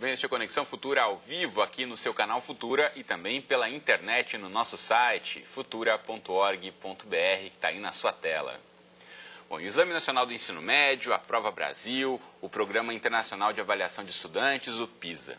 vem este Conexão Futura ao vivo aqui no seu canal Futura e também pela internet no nosso site futura.org.br, que está aí na sua tela. Bom, o Exame Nacional do Ensino Médio, a Prova Brasil, o Programa Internacional de Avaliação de Estudantes, o PISA.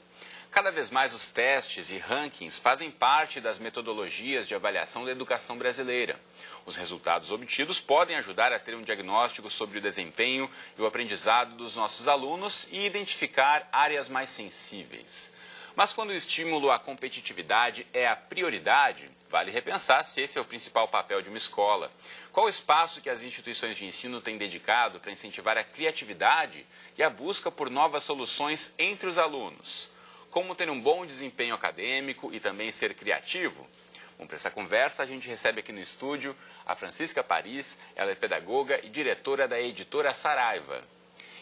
Cada vez mais os testes e rankings fazem parte das metodologias de avaliação da educação brasileira. Os resultados obtidos podem ajudar a ter um diagnóstico sobre o desempenho e o aprendizado dos nossos alunos e identificar áreas mais sensíveis. Mas quando o estímulo à competitividade é a prioridade, vale repensar se esse é o principal papel de uma escola. Qual o espaço que as instituições de ensino têm dedicado para incentivar a criatividade e a busca por novas soluções entre os alunos? Como ter um bom desempenho acadêmico e também ser criativo? Bom, para essa conversa, a gente recebe aqui no estúdio a Francisca Paris, ela é pedagoga e diretora da editora Saraiva.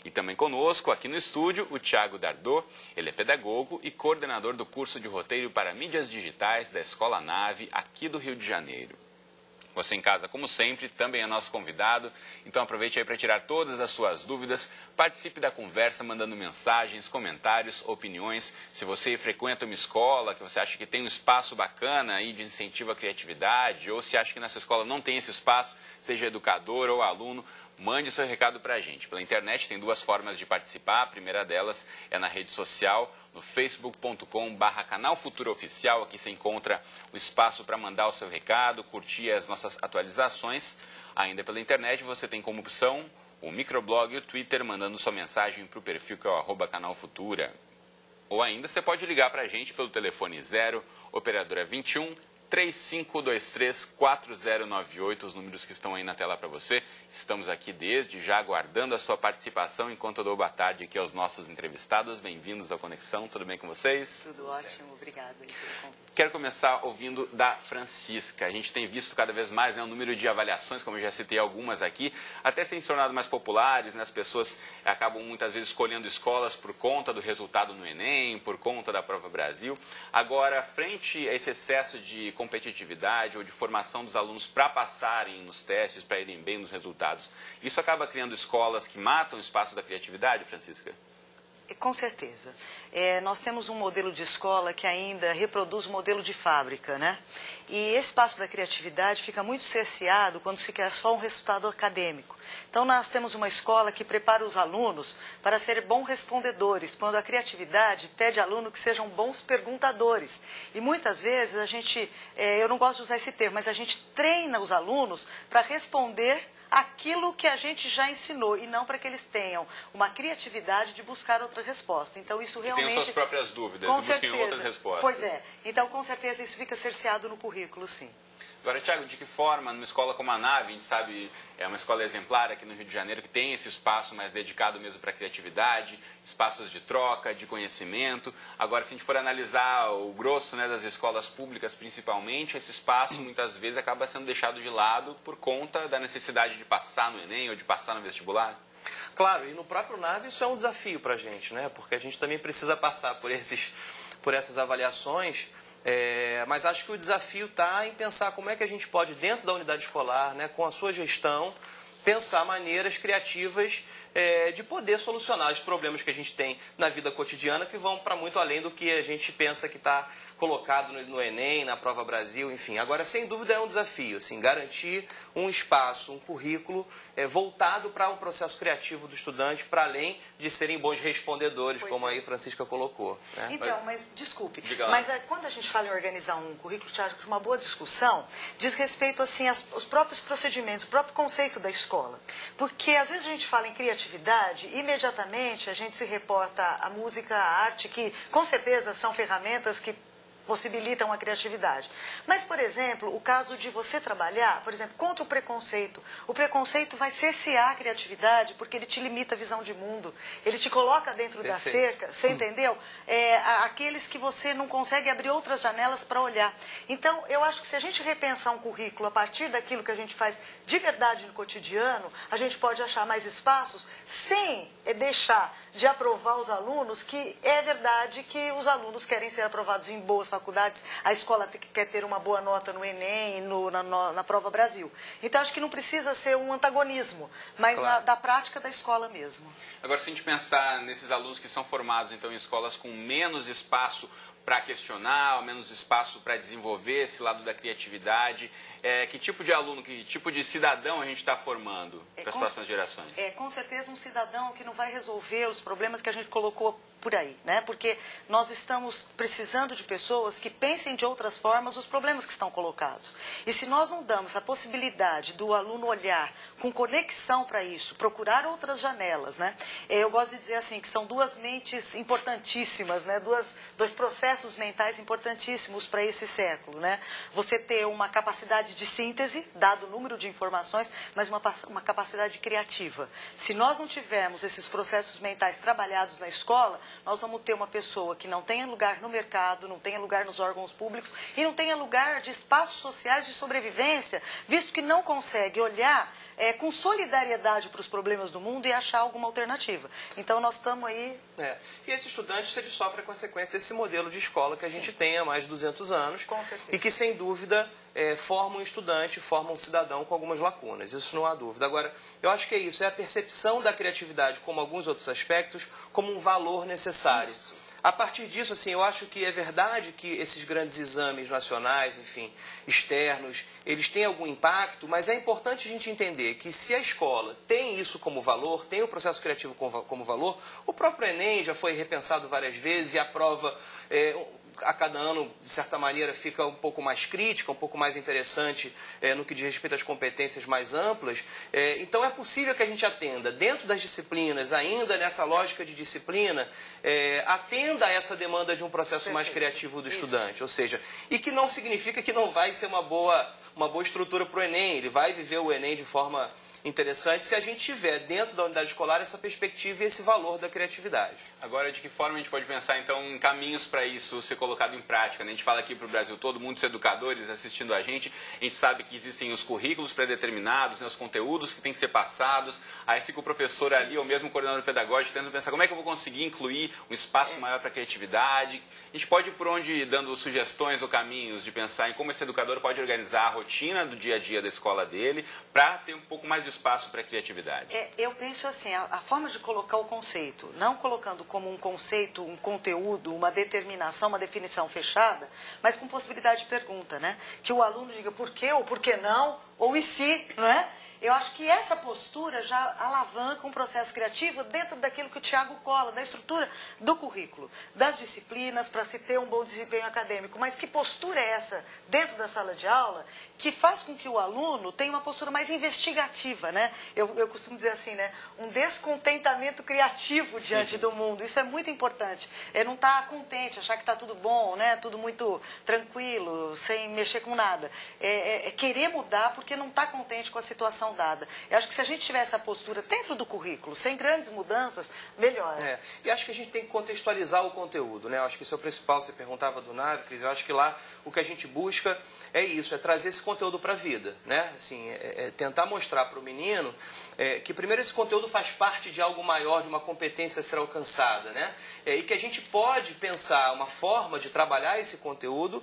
E também conosco, aqui no estúdio, o Thiago Dardot, ele é pedagogo e coordenador do curso de roteiro para mídias digitais da Escola Nave, aqui do Rio de Janeiro. Você em casa, como sempre, também é nosso convidado, então aproveite aí para tirar todas as suas dúvidas, participe da conversa mandando mensagens, comentários, opiniões. Se você frequenta uma escola, que você acha que tem um espaço bacana aí de incentivo à criatividade, ou se acha que nessa escola não tem esse espaço, seja educador ou aluno, mande seu recado para a gente. Pela internet tem duas formas de participar. A primeira delas é na rede social, no facebook.com/canal Futura Oficial. Aqui você encontra o espaço para mandar o seu recado, curtir as nossas atualizações. Ainda pela internet você tem como opção o microblog e o Twitter, mandando sua mensagem para o perfil que é o @canal Futura. Ou ainda você pode ligar para a gente pelo telefone 0, operadora 21 3523-4098, os números que estão aí na tela para você. Estamos aqui desde já aguardando a sua participação enquanto eu dou boa tarde aqui aos nossos entrevistados. Bem-vindos ao Conexão, tudo bem com vocês? Tudo ótimo, obrigada. Quero começar ouvindo da Francisca. A gente tem visto cada vez mais o número de avaliações, como eu já citei algumas aqui, até têm se tornado mais populares, as pessoas acabam muitas vezes escolhendo escolas por conta do resultado no Enem, por conta da Prova Brasil. Agora, frente a esse excesso de competitividade ou de formação dos alunos para passarem nos testes, para irem bem nos resultados, isso acaba criando escolas que matam o espaço da criatividade, Francisca? Com certeza. Nós temos um modelo de escola que ainda reproduz o modelo de fábrica, né? E esse espaço da criatividade fica muito cerceado quando se quer só um resultado acadêmico. Então, nós temos uma escola que prepara os alunos para serem bons respondedores, quando a criatividade pede aluno que sejam bons perguntadores. E muitas vezes eu não gosto de usar esse termo, mas a gente treina os alunos para responder aquilo que a gente já ensinou e não para que eles tenham uma criatividade de buscar outra resposta. Então isso realmente... Tenham suas próprias dúvidas, busquem outras respostas. Pois é. Então com certeza isso fica cerceado no currículo, sim. Agora, Thiago, de que forma, numa escola como a Nave, a gente sabe, é uma escola exemplar aqui no Rio de Janeiro, que tem esse espaço mais dedicado mesmo para a criatividade, espaços de troca, de conhecimento. Agora, se a gente for analisar o grosso, né, das escolas públicas, principalmente, esse espaço muitas vezes acaba sendo deixado de lado por conta da necessidade de passar no Enem ou de passar no vestibular. Claro, e no próprio Nave isso é um desafio para a gente, né? Porque a gente também precisa passar por essas avaliações. Mas acho que o desafio está em pensar como é que a gente pode, dentro da unidade escolar, né, com a sua gestão, pensar maneiras criativas de poder solucionar os problemas que a gente tem na vida cotidiana, que vão para muito além do que a gente pensa que está colocado no Enem, na Prova Brasil, enfim. Agora, sem dúvida, é um desafio, assim, garantir um espaço, um currículo voltado para um processo criativo do estudante, para além de serem bons respondedores, como aí Francisca colocou. Né? Então, mas desculpe, mas quando a gente fala em organizar um currículo, acho que uma boa discussão diz respeito assim aos próprios procedimentos, o próprio conceito da escola. Porque às vezes a gente fala em criatividade, imediatamente a gente se reporta à música, à arte, que com certeza são ferramentas que possibilitam a criatividade. Mas, por exemplo, o caso de você trabalhar, por exemplo, contra o preconceito vai cercear a criatividade porque ele te limita a visão de mundo, ele te coloca dentro da cerca, você entendeu? Aqueles que você não consegue abrir outras janelas para olhar. Então, eu acho que se a gente repensar um currículo a partir daquilo que a gente faz de verdade no cotidiano, a gente pode achar mais espaços sem deixar de aprovar os alunos, que é verdade que os alunos querem ser aprovados em boas faculdades, faculdades, a escola quer ter uma boa nota no Enem e na Prova Brasil. Então, acho que não precisa ser um antagonismo, mas claro, da prática da escola mesmo. Agora, se a gente pensar nesses alunos que são formados, então, em escolas com menos espaço para questionar, menos espaço para desenvolver esse lado da criatividade, que tipo de aluno, que tipo de cidadão a gente está formando para as próximas gerações? Com certeza um cidadão que não vai resolver os problemas que a gente colocou por aí, né? Porque nós estamos precisando de pessoas que pensem de outras formas os problemas que estão colocados. E se nós não damos a possibilidade do aluno olhar com conexão para isso, procurar outras janelas, né? Eu gosto de dizer assim, que são duas mentes importantíssimas, né? Dois processos mentais importantíssimos para esse século, né? Você ter uma capacidade de síntese, dado o número de informações, mas uma capacidade criativa. Se nós não tivermos esses processos mentais trabalhados na escola, nós vamos ter uma pessoa que não tenha lugar no mercado, não tenha lugar nos órgãos públicos e não tenha lugar de espaços sociais de sobrevivência, visto que não consegue olhar com solidariedade para os problemas do mundo e achar alguma alternativa. Então, nós estamos aí... E esse estudante, ele sofre a consequência desse modelo de escola que a gente tem há mais de 200 anos. Com certeza. E que, sem dúvida, forma um estudante, forma um cidadão com algumas lacunas. Isso não há dúvida. Agora, eu acho que é isso. É a percepção da criatividade, como alguns outros aspectos, como um valor necessário. Isso. A partir disso, assim, eu acho que é verdade que esses grandes exames nacionais, enfim, externos, eles têm algum impacto, mas é importante a gente entender que se a escola tem isso como valor, tem o processo criativo como valor, o próprio Enem já foi repensado várias vezes e a prova... a cada ano, de certa maneira, fica um pouco mais crítica, um pouco mais interessante no que diz respeito às competências mais amplas. Então, é possível que a gente atenda, dentro das disciplinas, ainda nessa lógica de disciplina, atenda a essa demanda de um processo mais criativo do estudante. Ou seja, e que não significa que não vai ser uma boa estrutura para o Enem, ele vai viver o Enem de forma interessante se a gente tiver dentro da unidade escolar essa perspectiva e esse valor da criatividade. Agora, de que forma a gente pode pensar, então, em caminhos para isso ser colocado em prática? A gente fala aqui para o Brasil todo, muitos educadores assistindo a gente sabe que existem os currículos pré-determinados, né, os conteúdos que têm que ser passados, aí fica o professor ali, ou mesmo o coordenador pedagógico, tentando pensar como é que eu vou conseguir incluir um espaço maior para a criatividade. A gente pode ir por onde ir dando sugestões ou caminhos de pensar em como esse educador pode organizar a rotina do dia a dia da escola dele para ter um pouco mais de espaço para a criatividade. Eu penso assim, a forma de colocar o conceito, não colocando como um conceito, um conteúdo, uma determinação, uma definição fechada, mas com possibilidade de pergunta, né? Que o aluno diga por quê ou por que não, ou e se, não é? Eu acho que essa postura já alavanca um processo criativo dentro daquilo que o Tiago cola, da estrutura do currículo, das disciplinas, para se ter um bom desempenho acadêmico. Mas que postura é essa dentro da sala de aula que faz com que o aluno tenha uma postura mais investigativa, né? Eu costumo dizer assim, né? Um descontentamento criativo diante do mundo. Isso é muito importante. É não estar contente, achar que está tudo bom, né? Tudo muito tranquilo, sem mexer com nada. É querer mudar porque não está contente com a situação dada. Eu acho que se a gente tiver essa postura dentro do currículo, sem grandes mudanças, melhora. E acho que a gente tem que contextualizar o conteúdo, né? Eu acho que isso é o principal. Você perguntava do NAVE, Cris, eu acho que lá o que a gente busca é isso, é trazer esse conteúdo para a vida, né? Assim, tentar mostrar para o menino que primeiro esse conteúdo faz parte de algo maior, de uma competência a ser alcançada, né? E que a gente pode pensar uma forma de trabalhar esse conteúdo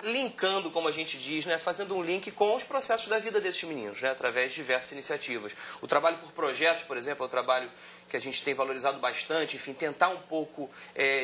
linkando, como a gente diz, né? Fazendo um link com os processos da vida desses meninos, né? Através de diversas iniciativas. O trabalho por projetos, por exemplo, é um trabalho que a gente tem valorizado bastante, enfim, tentar um pouco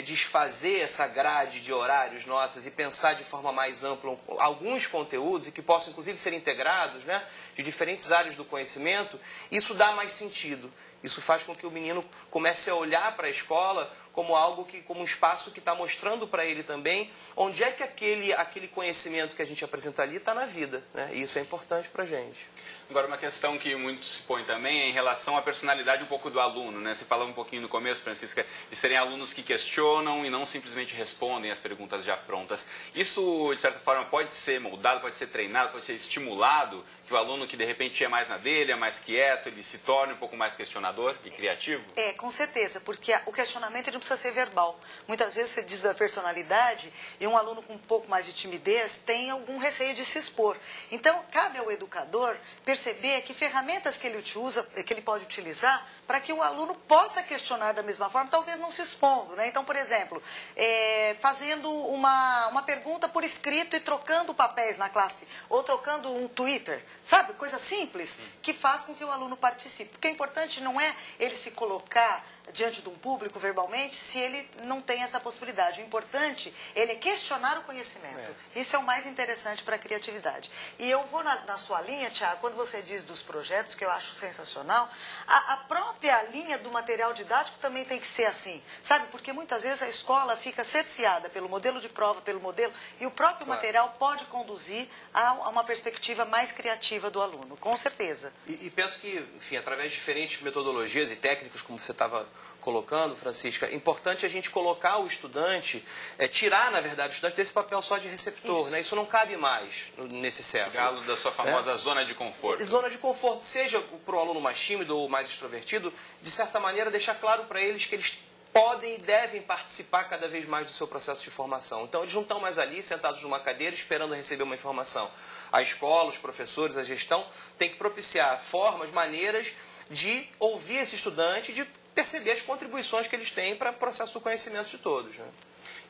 desfazer essa grade de horários nossas e pensar de forma mais ampla alguns conteúdos e que possam, inclusive, ser integrados, né, de diferentes áreas do conhecimento, isso dá mais sentido. Isso faz com que o menino comece a olhar para a escola como algo como um espaço que está mostrando para ele também onde é que aquele conhecimento que a gente apresenta ali está na vida, né? E isso é importante para a gente. Agora, uma questão que muito se põe também é em relação à personalidade um pouco do aluno, né? Você falou um pouquinho no começo, Francisca, de serem alunos que questionam e não simplesmente respondem as perguntas já prontas. Isso, de certa forma, pode ser moldado, pode ser treinado, pode ser estimulado, que o aluno que de repente é mais na dele, é mais quieto, ele se torne um pouco mais questionador e criativo? Com certeza, porque o questionamento ele não precisa ser verbal. Muitas vezes você diz da personalidade e um aluno com um pouco mais de timidez tem algum receio de se expor. Então, cabe ao educador perceber que ferramentas que ele pode utilizar para que o aluno possa questionar da mesma forma, talvez não se expondo, né? Então, por exemplo, fazendo uma pergunta por escrito e trocando papéis na classe, ou trocando um Twitter, sabe? Coisa simples que faz com que o aluno participe. Porque o importante não é ele se colocar diante de um público verbalmente se ele não tem essa possibilidade. O importante ele é questionar o conhecimento. Isso é o mais interessante para a criatividade. E eu vou na sua linha, Tiago, quando você diz dos projetos, que eu acho sensacional, a própria linha do material didático também tem que ser assim, sabe? Porque muitas vezes a escola fica cerceada pelo modelo de prova, pelo modelo, e o próprio material pode conduzir a uma perspectiva mais criativa do aluno, com certeza. E penso que, enfim, através de diferentes metodologias e técnicas, como você estava colocando, Francisca, é importante a gente colocar o estudante, tirar, na verdade, o estudante desse papel só de receptor. Isso, né? Isso não cabe mais nesse século. Tirá-lo da sua famosa zona de conforto. Zona de conforto, seja para o aluno mais tímido ou mais extrovertido, de certa maneira deixar claro para eles que eles podem e devem participar cada vez mais do seu processo de formação. Então, eles não estão mais ali, sentados numa cadeira, esperando receber uma informação. A escola, os professores, a gestão, tem que propiciar formas, maneiras de ouvir esse estudante, de perceber as contribuições que eles têm para o processo do conhecimento de todos, né?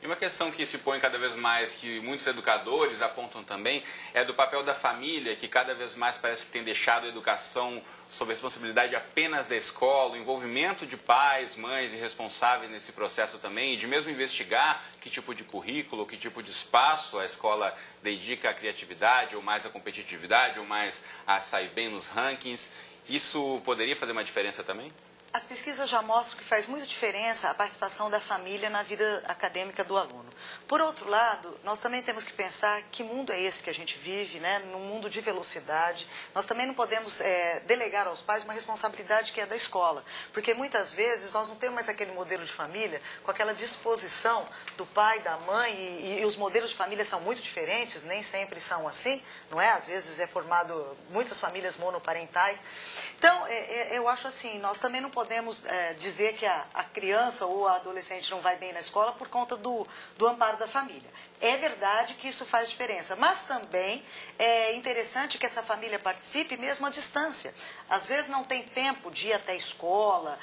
E uma questão que se põe cada vez mais, que muitos educadores apontam também, é do papel da família, que cada vez mais parece que tem deixado a educação sob a responsabilidade apenas da escola, o envolvimento de pais, mães e responsáveis nesse processo também, e de mesmo investigar que tipo de currículo, que tipo de espaço a escola dedica à criatividade, ou mais à competitividade, ou mais a sair bem nos rankings. Isso poderia fazer uma diferença também? As pesquisas já mostram que faz muita diferença a participação da família na vida acadêmica do aluno. Por outro lado, nós também temos que pensar que mundo é esse que a gente vive, né? Num mundo de velocidade. Nós também não podemos delegar aos pais uma responsabilidade que é da escola, porque muitas vezes nós não temos mais aquele modelo de família com aquela disposição do pai, da mãe, e os modelos de família são muito diferentes, nem sempre são assim, não é? Às vezes é formado muitas famílias monoparentais. Então, eu acho assim, nós também não podemos dizer que a criança ou a adolescente não vai bem na escola por conta do amparo da família. É verdade que isso faz diferença, mas também é interessante que essa família participe mesmo à distância. Às vezes não tem tempo de ir até a escola,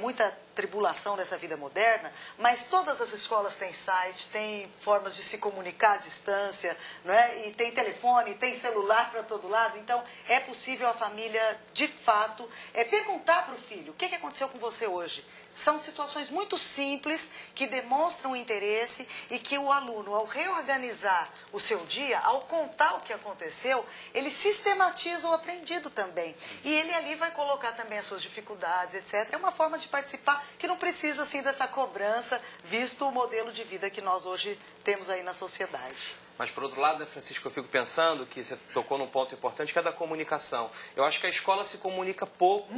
muita tribulação dessa vida moderna, mas todas as escolas têm site, têm formas de se comunicar à distância, não é? E tem telefone, tem celular para todo lado, então é possível a família, de fato, perguntar para o filho, o que aconteceu com você hoje? São situações muito simples que demonstram interesse e que o aluno, ao reorganizar o seu dia, ao contar o que aconteceu, ele sistematiza o aprendido também. E ele ali vai colocar também as suas dificuldades, etc. É uma forma de participar que não precisa, assim, dessa cobrança, visto o modelo de vida que nós hoje temos aí na sociedade. Mas, por outro lado, né, Francisco, eu fico pensando que você tocou num ponto importante, que é da comunicação. Eu acho que a escola se comunica pouco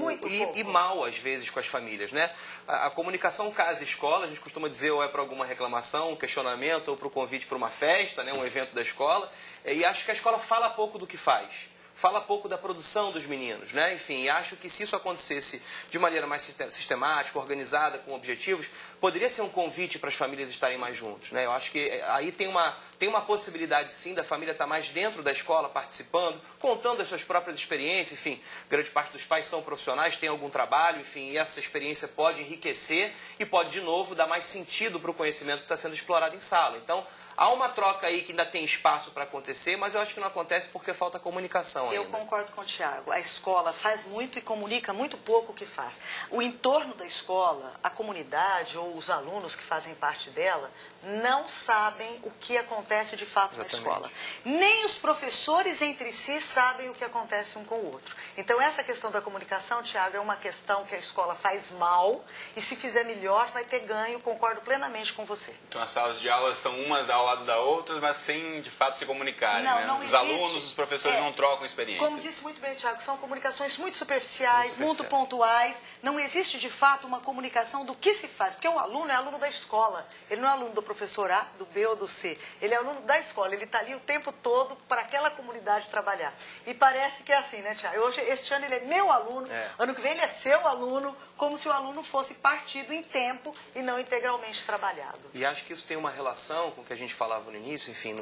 e mal, às vezes, com as famílias, né? A comunicação casa-escola, a gente costuma dizer ou é para alguma reclamação, um questionamento, ou para o convite para uma festa, né, um evento da escola. E acho que a escola fala pouco do que faz. Fala pouco da produção dos meninos, né? Enfim, acho que se isso acontecesse de maneira mais sistemática, organizada, com objetivos, poderia ser um convite para as famílias estarem mais juntos, né? Eu acho que aí tem uma possibilidade, sim, da família estar mais dentro da escola, participando, contando as suas próprias experiências, enfim, grande parte dos pais são profissionais, têm algum trabalho, enfim, e essa experiência pode enriquecer e pode, de novo, dar mais sentido para o conhecimento que está sendo explorado em sala. Então, há uma troca aí que ainda tem espaço para acontecer, mas eu acho que não acontece porque falta comunicação ainda. Eu concordo com o Tiago. A escola faz muito e comunica muito pouco o que faz. O entorno da escola, a comunidade ou os alunos que fazem parte dela, não sabem o que acontece de fato na escola. Nem os professores entre si sabem o que acontece um com o outro. Então, essa questão da comunicação, Tiago, é uma questão que a escola faz mal e se fizer melhor vai ter ganho, concordo plenamente com você. Então, as salas de aula estão umas ao lado da outra, mas sem, de fato, se comunicarem, né? Os alunos, os professores não trocam experiências experiências. Como disse muito bem, Thiago, são comunicações muito superficiais, muito pontuais. Não existe, de fato, uma comunicação do que se faz. Porque o aluno é aluno da escola. Ele não é aluno do professor A, do B ou do C. Ele é aluno da escola. Ele está ali o tempo todo para aquela comunidade trabalhar. E parece que é assim, né, Thiago? Hoje, este ano ele é meu aluno, ano que vem ele é seu aluno, como se o aluno fosse partido em tempo e não integralmente trabalhado. E acho que isso tem uma relação com o que a gente falava no início, enfim,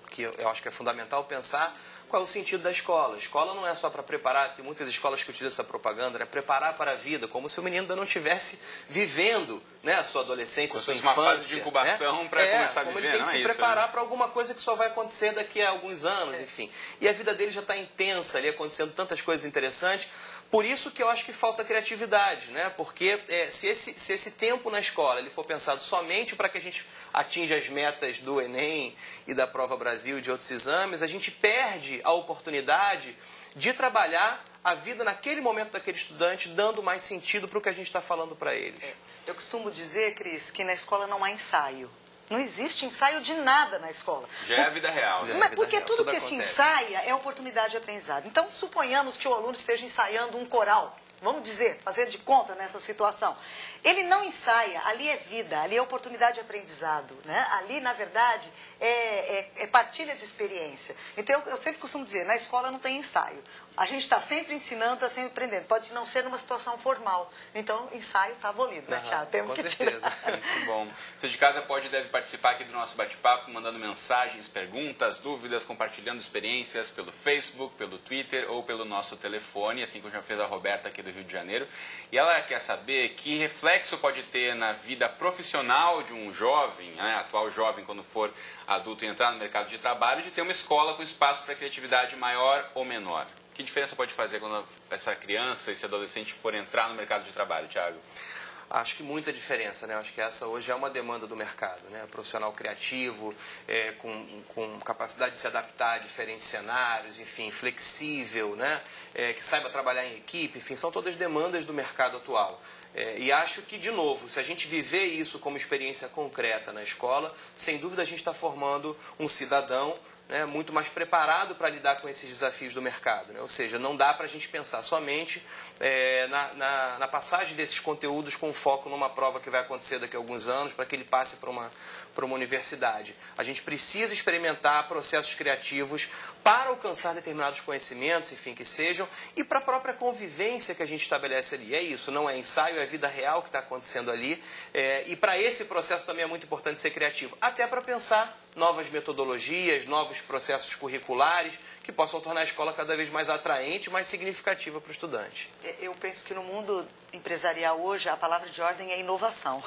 que eu acho que é fundamental pensar qual é o sentido da escola. A escola não é só para preparar, tem muitas escolas que utilizam essa propaganda, né? Preparar para a vida, como se o menino ainda não estivesse vivendo, né, a sua adolescência, a sua infância. Uma fase de incubação, né? Para começar a viver, como ele tem que se preparar para alguma coisa que só vai acontecer daqui a alguns anos, enfim. E a vida dele já está intensa, ali acontecendo tantas coisas interessantes. Por isso que eu acho que falta criatividade, né? Porque se esse tempo na escola ele for pensado somente para que a gente atinja as metas do Enem e da Prova Brasil e de outros exames, a gente perde a oportunidade de trabalhar a vida naquele momento daquele estudante, dando mais sentido para o que a gente está falando para eles. Eu costumo dizer, Cris, que na escola não há ensaio. Não existe ensaio de nada na escola. Já é a vida real. Mas porque tudo que se ensaia é oportunidade de aprendizado. Então, suponhamos que o aluno esteja ensaiando um coral. Vamos dizer, fazer de conta nessa situação. Ele não ensaia, ali é vida, ali é oportunidade de aprendizado, né? Ali, na verdade, é partilha de experiência. Então, eu sempre costumo dizer, na escola não tem ensaio. A gente está sempre ensinando, está sempre aprendendo. Pode não ser numa situação formal. Então, ensaio está abolido, né, Thiago? Temos com que certeza. Muito bom. Você de casa pode e deve participar aqui do nosso bate-papo, mandando mensagens, perguntas, dúvidas, compartilhando experiências pelo Facebook, pelo Twitter ou pelo nosso telefone, assim como já fez a Roberta aqui do Rio de Janeiro. E ela quer saber que reflexo pode ter na vida profissional de um jovem, né, atual jovem, quando for adulto e entrar no mercado de trabalho, de ter uma escola com espaço para criatividade maior ou menor. Que diferença pode fazer quando essa criança, esse adolescente for entrar no mercado de trabalho, Thiago? Acho que muita diferença, né? Acho que essa hoje é uma demanda do mercado, né? Profissional criativo, com capacidade de se adaptar a diferentes cenários, enfim, flexível, né? Que saiba trabalhar em equipe, enfim, são todas demandas do mercado atual. E acho que, de novo, se a gente viver isso como experiência concreta na escola, sem dúvida a gente está formando um cidadão, né, muito mais preparado para lidar com esses desafios do mercado, né? Ou seja, não dá para a gente pensar somente na passagem desses conteúdos com foco numa prova que vai acontecer daqui a alguns anos para que ele passe para uma universidade. A gente precisa experimentar processos criativos para alcançar determinados conhecimentos, enfim, que sejam, e para a própria convivência que a gente estabelece ali. É isso, não é ensaio, é vida real que está acontecendo ali. E para esse processo também é muito importante ser criativo, até para pensar novas metodologias, novos processos curriculares que possam tornar a escola cada vez mais atraente e mais significativa para o estudante. Eu penso que no mundo empresarial hoje a palavra de ordem é inovação.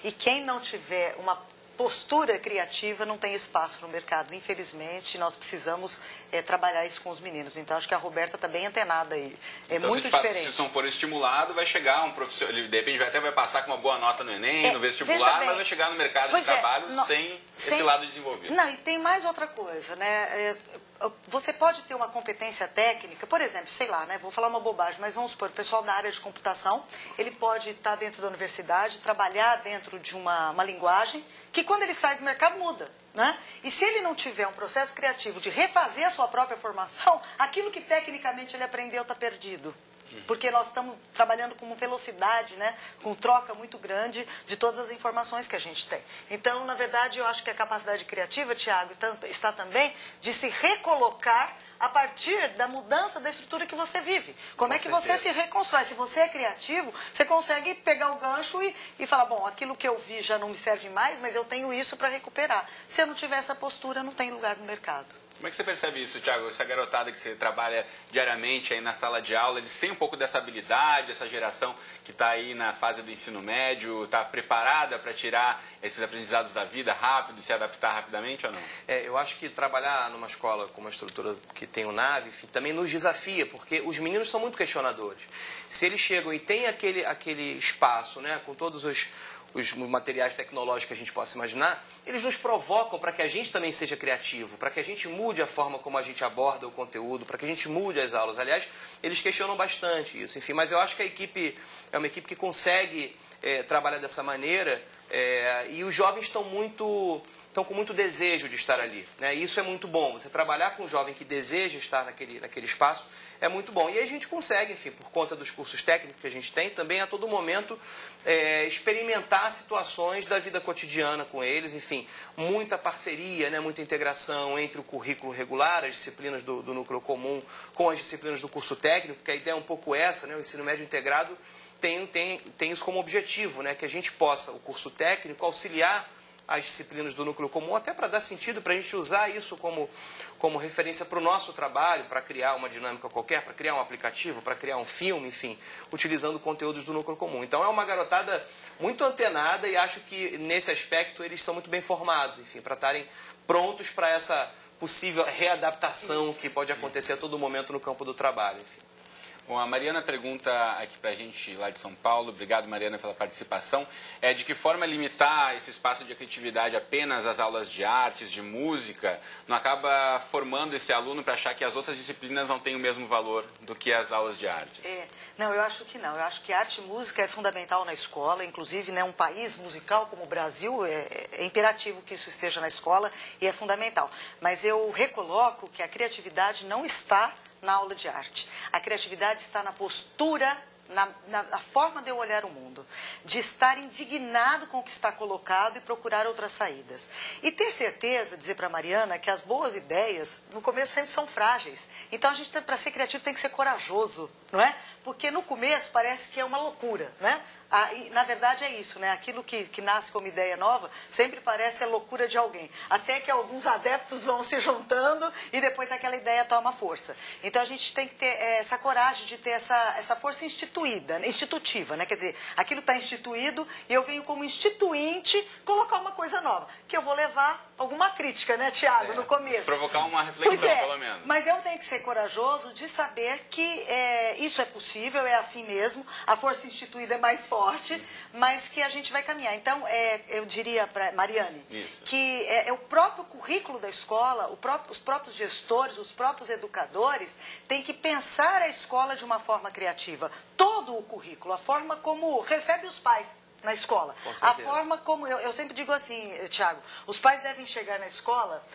E quem não tiver uma postura criativa não tem espaço no mercado. Infelizmente, nós precisamos trabalhar isso com os meninos. Então, acho que a Roberta está bem antenada aí. Então, muito diferente. Se isso não for estimulado, vai chegar um profissional, ele de repente até vai passar com uma boa nota no Enem, no vestibular, mas vai chegar no mercado de trabalho sem esse lado desenvolvido. Não, e tem mais outra coisa, né? Você pode ter uma competência técnica, por exemplo, sei lá, né? Vou falar uma bobagem, mas vamos supor, o pessoal da área de computação, ele pode estar dentro da universidade, trabalhar dentro de uma linguagem, que quando ele sai do mercado muda, né? E se ele não tiver um processo criativo de refazer a sua própria formação, aquilo que tecnicamente ele aprendeu está perdido. Porque nós estamos trabalhando com velocidade, né? Com troca muito grande de todas as informações que a gente tem. Então, na verdade, eu acho que a capacidade criativa, Thiago, está também de se recolocar a partir da mudança da estrutura que você vive. Como é que você se reconstrói? Se você é criativo, você consegue pegar o gancho e falar, bom, aquilo que eu vi já não me serve mais, mas eu tenho isso para recuperar. Se eu não tiver essa postura, não tem lugar no mercado. Como é que você percebe isso, Thiago? Essa garotada que você trabalha diariamente aí na sala de aula, eles têm um pouco dessa habilidade, essa geração que está aí na fase do ensino médio, está preparada para tirar esses aprendizados da vida rápido e se adaptar rapidamente ou não? Eu acho que trabalhar numa escola com uma estrutura que tem o NAVE também nos desafia, porque os meninos são muito questionadores. Se eles chegam e tem aquele espaço, né, com todos os materiais tecnológicos que a gente possa imaginar, eles nos provocam para que a gente também seja criativo, para que a gente mude a forma como a gente aborda o conteúdo, para que a gente mude as aulas. Aliás, eles questionam bastante isso. Enfim, mas eu acho que a equipe é uma equipe que consegue trabalhar dessa maneira e os jovens estão muito estão com muito desejo de estar ali, né? E isso é muito bom. Você trabalhar com um jovem que deseja estar naquele espaço é muito bom. E aí a gente consegue, enfim, por conta dos cursos técnicos que a gente tem, também a todo momento experimentar situações da vida cotidiana com eles, enfim, muita parceria, né? Muita integração entre o currículo regular, as disciplinas do núcleo comum com as disciplinas do curso técnico, porque a ideia é um pouco essa, né? O ensino médio integrado tem isso como objetivo, né? Que a gente possa, o curso técnico, auxiliar as disciplinas do núcleo comum, até para dar sentido, para a gente usar isso como referência para o nosso trabalho, para criar uma dinâmica qualquer, para criar um aplicativo, para criar um filme, enfim, utilizando conteúdos do núcleo comum. Então é uma garotada muito antenada e acho que nesse aspecto eles são muito bem formados, enfim, para estarem prontos para essa possível readaptação que pode acontecer a todo momento no campo do trabalho, enfim. Bom, a Mariana pergunta aqui pra gente lá de São Paulo, obrigado Mariana pela participação, de que forma limitar esse espaço de criatividade apenas às aulas de artes, de música, não acaba formando esse aluno para achar que as outras disciplinas não têm o mesmo valor do que as aulas de artes? Não, eu acho que não, eu acho que arte e música é fundamental na escola, inclusive, né, um país musical como o Brasil, é imperativo que isso esteja na escola e é fundamental, mas eu recoloco que a criatividade não está na aula de arte. A criatividade está na postura, na forma de eu olhar o mundo, de estar indignado com o que está colocado e procurar outras saídas. E ter certeza, dizer para a Mariana, que as boas ideias, no começo, sempre são frágeis. Então, a gente, para ser criativo, tem que ser corajoso, não é? Porque no começo parece que é uma loucura, né? E, na verdade, é isso, né? Aquilo que nasce como ideia nova sempre parece a loucura de alguém. Até que alguns adeptos vão se juntando e depois aquela ideia toma força. Então, a gente tem que ter essa coragem de ter essa força institutiva, né? Quer dizer, aquilo está instituído e eu venho como instituinte colocar uma coisa nova. Que eu vou levar alguma crítica, né, Tiago, no começo. Provocar uma reflexão, pelo menos. Mas eu tenho que ser corajoso de saber que isso é possível, é assim mesmo, a força instituída é mais forte, mas que a gente vai caminhar. Então, eu diria para Mariane, que é o próprio currículo da escola, os próprios gestores, os próprios educadores, têm que pensar a escola de uma forma criativa. Todo o currículo, a forma como recebe os pais na escola. A forma como, eu sempre digo assim, Tiago, os pais devem chegar na escola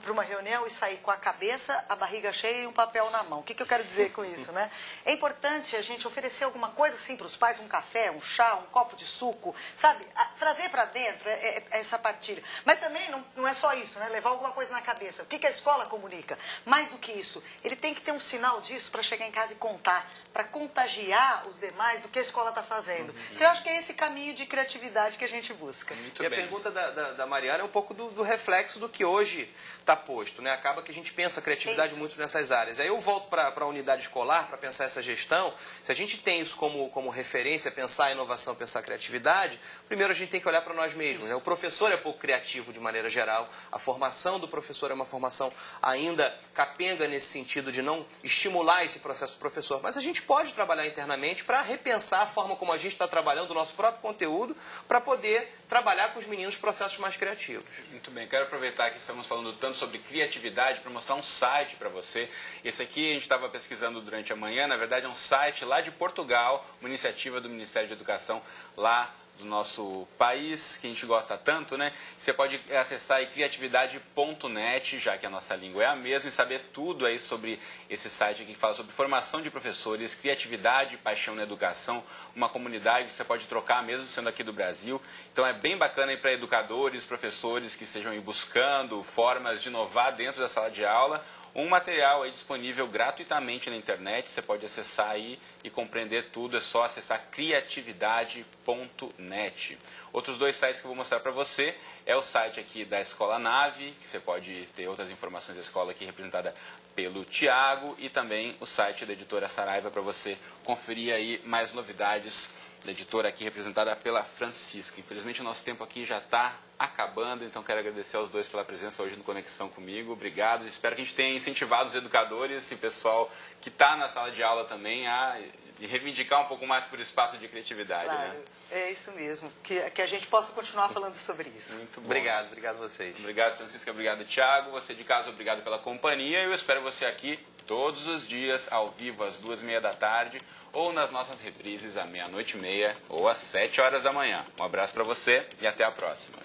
para uma reunião e sair com a cabeça, a barriga cheia e um papel na mão. O que eu quero dizer com isso, né? É importante a gente oferecer alguma coisa assim para os pais, um café, um chá, um copo de suco, sabe? Trazer para dentro essa partilha. Mas também não é só isso, né? Levar alguma coisa na cabeça. O que a escola comunica? Mais do que isso, ele tem que ter um sinal disso para chegar em casa e contar, para contagiar os demais do que a escola está fazendo. Então, eu acho que é esse caminho de criatividade que a gente busca. Muito bem. A pergunta da Mariana é um pouco do reflexo do que hoje está posto, né? Acaba que a gente pensa a criatividade muito nessas áreas. Aí eu volto para a unidade escolar para pensar essa gestão. Se a gente tem isso como referência, pensar a inovação, pensar a criatividade, primeiro a gente tem que olhar para nós mesmos, né? O professor é pouco criativo de maneira geral, a formação do professor é uma formação ainda capenga nesse sentido de não estimular esse processo do professor, mas a gente pode trabalhar internamente para repensar a forma como a gente está trabalhando o nosso próprio conteúdo para poder trabalhar com os meninos processos mais criativos. Muito bem, quero aproveitar que estamos falando tanto sobre criatividade para mostrar um site para você. Esse aqui a gente estava pesquisando durante a manhã, na verdade é um site lá de Portugal, uma iniciativa do Ministério de Educação lá do nosso país, que a gente gosta tanto, né? Você pode acessar aí criatividade.net, já que a nossa língua é a mesma, e saber tudo aí sobre esse site aqui que fala sobre formação de professores, criatividade e paixão na educação, uma comunidade que você pode trocar mesmo sendo aqui do Brasil. Então é bem bacana aí para educadores, professores que estejam aí buscando formas de inovar dentro da sala de aula. Um material aí disponível gratuitamente na internet, você pode acessar aí e compreender tudo, é só acessar criatividade.net. Outros dois sites que eu vou mostrar para você é o site aqui da Escola Nave, que você pode ter outras informações da escola aqui representada pelo Tiago, e também o site da editora Saraiva para você conferir aí mais novidades da editora aqui representada pela Francisca. Infelizmente o nosso tempo aqui já está acabando, então quero agradecer aos dois pela presença hoje no Conexão comigo. Obrigado, espero que a gente tenha incentivado os educadores e o pessoal que está na sala de aula também a reivindicar um pouco mais por espaço de criatividade. Claro, né? É isso mesmo, que a gente possa continuar falando sobre isso. Muito bom. Obrigado a vocês. Obrigado, Francisca, obrigado, Tiago. Você de casa, obrigado pela companhia. Eu espero você aqui todos os dias, ao vivo, às 2h30 da tarde, ou nas nossas reprises, à 00:30 ou às 7 horas da manhã. Um abraço para você e até a próxima.